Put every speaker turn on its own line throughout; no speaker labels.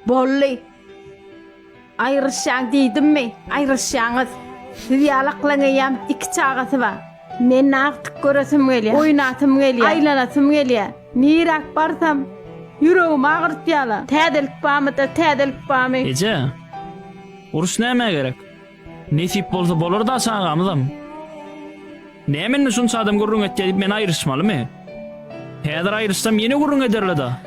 Bolly. Ayrışan dedim mi? Ayrışanız. Siz yalaqlanayam iki çağısı var. Men artık göresim geliyor. Oynatım geliyor. Aylanatım geliyor. Nirak barsam yüreğim ağırt yala. Tədilik bağımı da tədilik bağımı.
Ece, uruş neme gerek? Nesip bolsa bolur da sağamızam. Nemin şunça adam gurrun et deyip men ayrışmalı mı? Hedir ayrışsam yeni gurrun ederle da.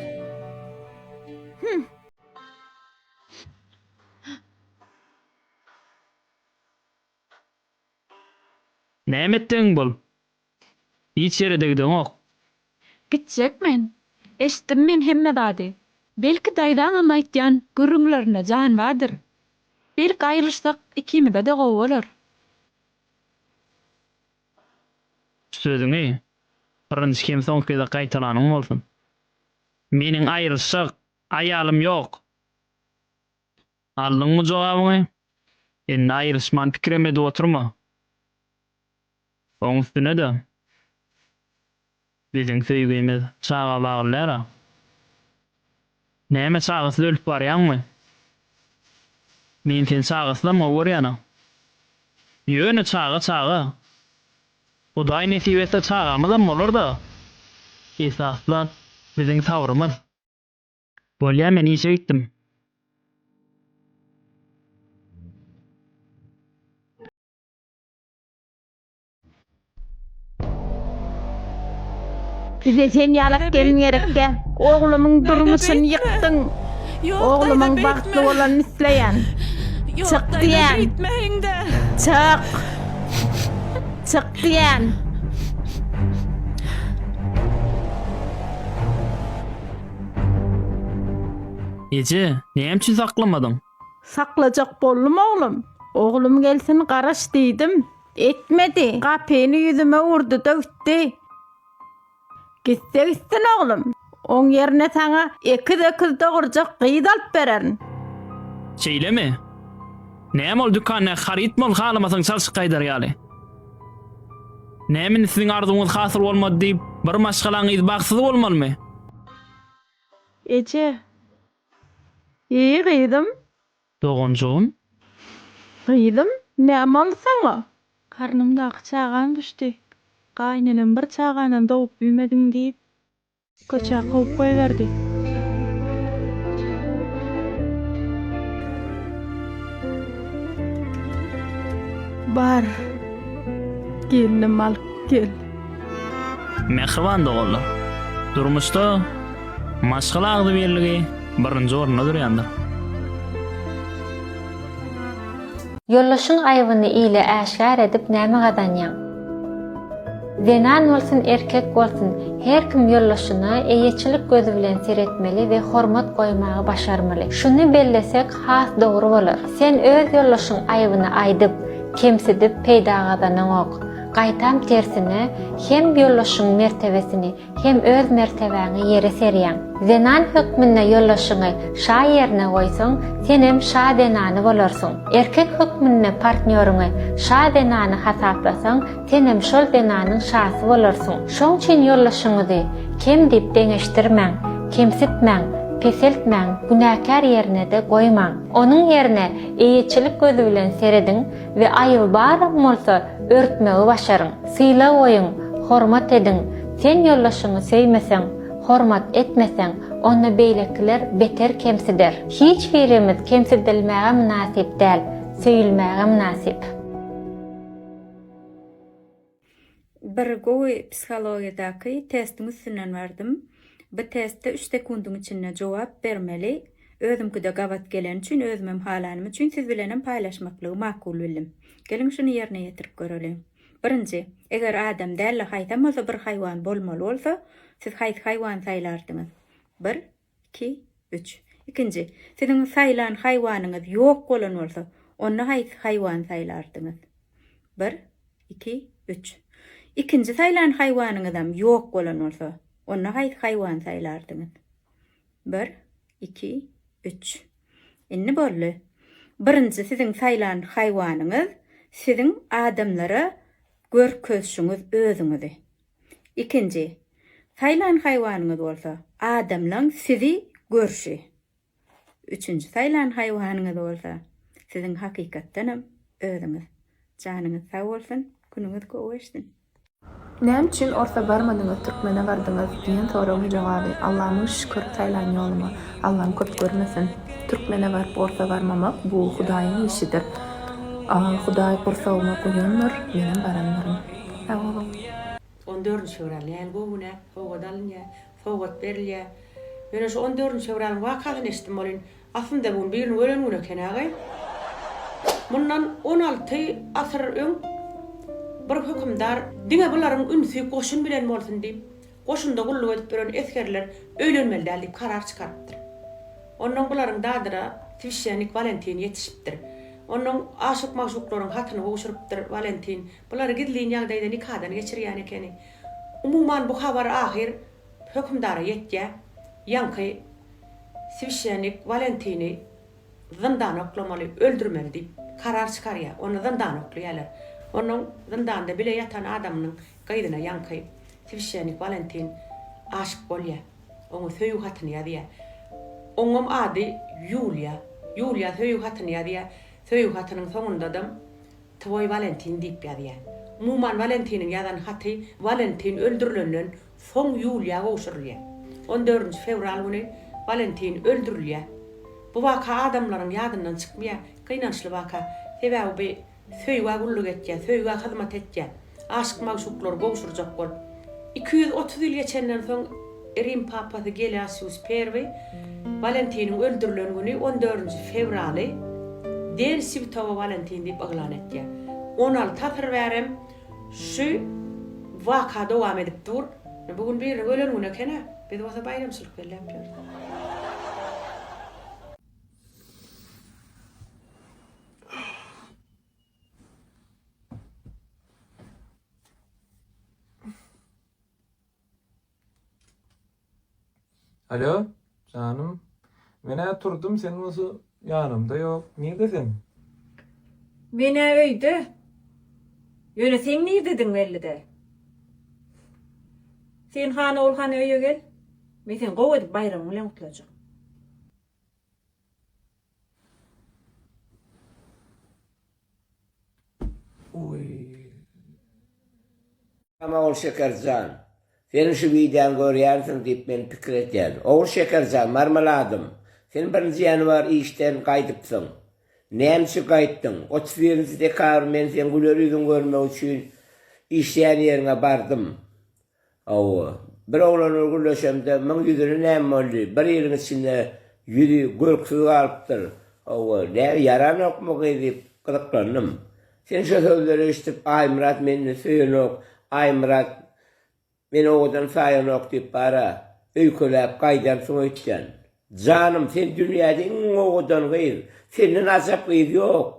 Nemettin bol? Hiç yere degdin ok.
Gitjekmen. Eşitdim men hemme dady. Belki daýdan anlaýtýan gürrüňlerine jan bardyr. Belki aýryşsak ikimize de gowy bolar.
Sözüňi birinji kim soňkyda gaýtaranyň bolsun. Meniň aýryşsak aýalym ýok. Aldyňmy jogabyňy? Endi aýryşman pikirime de oturma. Oň üstüne de biziň söýgümiz çağa baglylara. Näme çağysy ölüp barýanmy? Men sen çağyslam gorýana. Ýöne çağa. Hudaý nesip etse çağamyzam bolar da. Esaslan biziň tavrymyz. Bolýa men işe gitdim.
Bize sen yalak gelin gerekke. Oğlumun durmuşunu yıktın. Oğlumun baktı olan isleyen. Çık diyen. Çık. Çık diyen.
Ece, näme üçin saklamadın?
Saklacak bollum oğlum. Oğlum gelsin karaş dedim. Etmedi. Kapını yüzüme vurdu dövdü. Gitse gitsin oğlum. On yerine sana iki doğuracak kıyıt alıp vererin.
Şeýlemi? Näme ol dükkanna harit mol halamasaň çalşyk gaýdar ýaly. Näme siziň arzuňyz hasyl bolmady diýip bir maşgalaňyz bagsyz bolmalymy?
Ece. İyi kıydım.
Dogonjugum.
Kıydım. Näme ol sana?
Karnımda çağan düşdi. Gaýnanam bir çağanan doğup büýmediň diýip köçä goýup goýberdi.
Bar. Gelinim alıp gel.
Mehriban dogolla. Durmuşda maşgala agdy berligi birinji orunda durýandyr.
Yollaşyň aýbyny ile äşgär edip näme gadanýan? Zenan bolsun erkek bolsun her kim yollaşyny eýetçilik gözü bilen seretmeli we hormat goýmagy başarmaly. Şunu bellesek has dogry bolar. Sen öz yollaşyň aýbyny aýdyp, kemsidip peýda gadanyň ok. Gaýtam tersine hem yollaşyň mertebesini hem öz mertebeňi ýere serýän. Zenan hükmünde yollaşyňy şa ýerine goýsaň, sen hem şa denany bolarsyň. Erkek hükmünde partneriňi şa denany hasaplasaň, sen hem şol denanyň şasy bolarsyň. Şoň üçin yollaşyňyzy kim diýip deňeşdirmäň, kemsitmäň, peseltmäň, günäkär ýerine de goýmaň. Onuň ýerine eýetçilik gözü bilen serediň we aýyl barym bolsa örtmegi başaryň. Syla goýuň, hormat ediň. Sen yollaşyňy söýmeseň, hormat etmeseň, onu beýlekiler beter kemsider. Hiç birimiz kemsidilmäge münasip däl, söýülmäge münasip.
Bir gowy psihologiýadaky testiň üstünden bardım. Bu testde 3 sekundyň içinde jogap bermeli. Özümkide gabat gelen üçin özümem halanym üçin siz bilenem paýlaşmaklygy makul bildim. Gelin şunu ýerine ýetirip görelim. Birinji, eger adam däl haýtam bolsa bir haýwan bolmaly bolsa, siz haýsy haýwan saýlardyňyz? 1, 2, 3. Ikinji, siziň saýlan haýwanyňyz ýok bolan bolsa, onu haýsy haýwan saýlardyňyz? 1, 2, 3. Ikinji saýlan haýwanyňyzam ýok bolan bolsa, onu haýsy haýwan saýlardyňyz? 1, 2, 3. Inni bolly. Birinji siziň saýlan haýwanyňyz siziň adamlara görkezşiňiz özüňizi. Ikinji, saýlan haýwanyňyz bolsa, adamlaň sizi görşi. üçünji saýlan haýwanyňyz bolsa, siziň hakykatdanam özüňiz, janyňyz sag bolsun, günüňiz gowy geçsin.
Näme üçin orta barmadyňyz türkmene bardyňyz diýen soragyň jogaby Allah'a şükür saýlan ýolumy Allah'ym köp görmesin. Türkmene barıp orta barmamak bu Hudaýyň işidir. Hudaý gursagyma goýanlar meniň baranlarym. Sag bolun.
14 fevral ýaly gowuna, howat alynýa, howat berilýä. Mene şu 14 fevral wakatyny eşitdim bolyn. Aslında bu birini ölen güne kenäge. Mundan 16 asyr öň bir hökümdar diňe bularyň ünsü goşun bilen bolsun diýip, goşunda gullup edip biren eskerler öýlenmeli diýip karar çykardypdyr. Onuň bularyň dadyra Twişenik Valentin ýetişipdir. Onuň aşyk maşuklaryň hatyny goşurypdyr Valentin. Bulary gidilýän ýagdaýda nikahdan geçirýän ekeni. Umuman bu habar ahir hökümdara ýetýär. Ýanky Twişenik Valentini zyndan oklamaly, öldürmeli diýip karar çykarýar. Onu zyndan oklaýarlar. Onuň zindanda bile ýatan adamynyň gaýdyna ýanky Twişenik Valentin aşyk bolýar. Onu söýüp hatyny ýazýar. Oňam ady Yulia. Yulia söýüp hatyny ýazýar. Söýüp hatynyň soňundadam Twoy Valentin diýip ýazýar. Umuman Valentiniň ýazan haty Valentin öldürilenden soň Yulia goşurulýar. 14 fevral güni Valentin öldürilýär. Bu waka adamlaryň ýadyndan çykmaýar. Gynançly waka. Sebäbi söýüge gulluk etýär, söýüge hyzmat etýär. Aşyk maşuklar goşurjak bol. 230 ýyl geçenden soň Rim papasy Gelasius I Valentiniň öldürilen güni 14 fevraly Den Sivtowa Valentin diýip aglan etýär. 16 fevral şu waka dowam edip dur. Bugün bir ölen güne kene biz wasa bayramçylyk belläpler.
Alo, canım. Mene turdum, senin nasıl yanımda yok. Neredesin?
Mene öýde. Ýöne sen nerdedim belli de. Sen hana olhan öýe gel. Men sen gowy edip bayram bilen utlajak.
Oy.
Ama ol Şekercan. Senin şu videonu görýärsin diýip men pikir etýän. Oğul Şekercan, marmaladım. Sen 1 ýanwar işten gaýdypsyň. Näme gaýtdyň? 31 dekabr men sen güler ýüzüň görmek üçin işleýän ýerine bardym. Awa, bir oglan öldürleşemde men ýüzüne näme boldy? Bir ýylyň içinde ýüzi görküz galypdyr. Awa, näme yaranokmak edip gyzyklandym. Sen şu sözleri eşitip, ay Murat meni söýenok, ay Murat men oğudan saýanok diýip bara öýkelep gaýdan soň öýtýän. Canım sen dünýäde iň oğudan gaýr, senden azap gaýr ýok.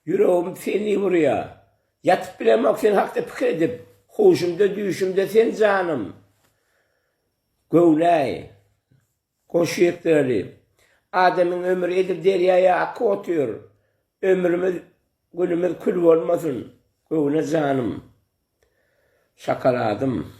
Yüregim seni buraya. Yatıp bilemek sen hakda pikir edip, hoşumda düşümde sen canım. Gowlay, koşýekleri. Adamyň ömrü edip derýaýa akı otýar. Ömrümüz, günümüz kül bolmasyn. Gowna canım. Şakaladım.